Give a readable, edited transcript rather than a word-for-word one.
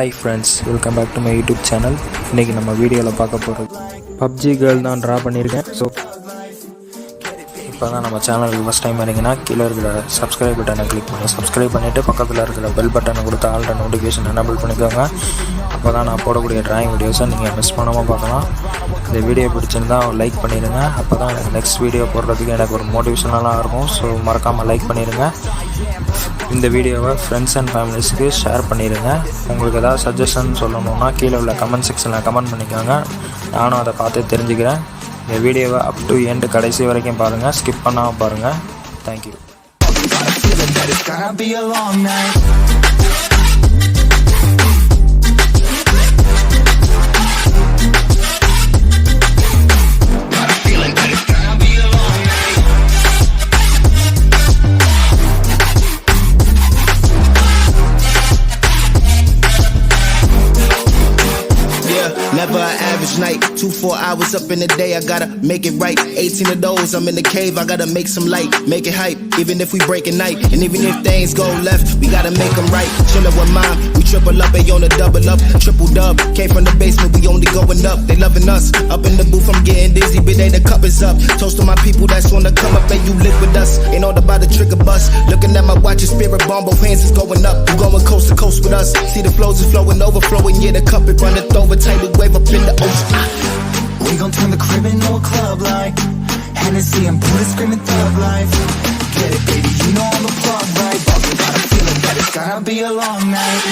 Hi friends, welcome back to my YouTube channel. இன்றைக்கி நம்ம வீடியோவில் பார்க்க போகிறது பப்ஜி கேர்ள் தான் ட்ரா பண்ணியிருக்கேன். ஸோ இப்போ தான் நம்ம சேனலுக்கு ஃபஸ்ட் டைம் வரீங்கன்னா கீழே இருக்கிற சப்ஸ்கிரைப் பட்டனை கிளிக் பண்ணி சப்ஸ்கிரைப் பண்ணிவிட்டு பக்கத்தில் இருக்கிற பெல் பட்டனை கொடுத்து ஆல்ரெடி நோட்டிஃபிகேஷன் எனேபிள் பண்ணிக்கோங்க. அப்போ தான் நான் போடக்கூடிய ட்ராயிங் வீடியோஸை நீங்கள் மிஸ் பண்ணாமல் பார்க்கலாம். இந்த வீடியோ பிடிச்சிருந்தால் லைக் பண்ணிடுங்க. அப்போ தான் எனக்கு நெக்ஸ்ட் வீடியோ போடுறதுக்கு எனக்கு ஒரு மோட்டிவேஷனலாக இருக்கும். ஸோ மறக்காமல் லைக் பண்ணிடுங்க. இந்த வீடியோவை ஃப்ரெண்ட்ஸ் அண்ட் ஃபேமிலிஸ்க்கு ஷேர் பண்ணிடுங்க. உங்களுக்கு ஏதாவது சஜஷன் சொல்லணுன்னா கீழே உள்ள கமெண்ட் செக்ஷனில் கமெண்ட் பண்ணிக்கோங்க. நானும் அதை பார்த்து தெரிஞ்சுக்கிறேன். இந்த வீடியோவை அப் டு எண்டு கடைசி வரைக்கும் பாருங்கள், ஸ்கிப் பண்ணாமல் பாருங்கள். Thank you. Never an average night, 2-4 hours up in the day, I gotta make it right. 18 of those, I'm in the cave, I gotta make some light, make it hype, even if we break at night. And even if things go left, we gotta make them right. Chillin' with mine, we triple up, they on the double up, triple dub. Came from the basement, we only going up, they loving us. Up in the booth, I'm getting dizzy, but they the cup is up. Toast to my people that's on the come up, and you live with us. Ain't all about the trigger bus. Looking at my watch, your spirit bomb, both hands is going up. You going coast to coast with us. See the flows is flowing, overflowing, yeah, the cup it runneth over, tidal wave up in the ocean. We gon' turn the crib into a club like Hennessy and Buddha screaming thug life. Get it, baby, you know I'm the plug, right? But I got a feeling that it's gonna be a long night.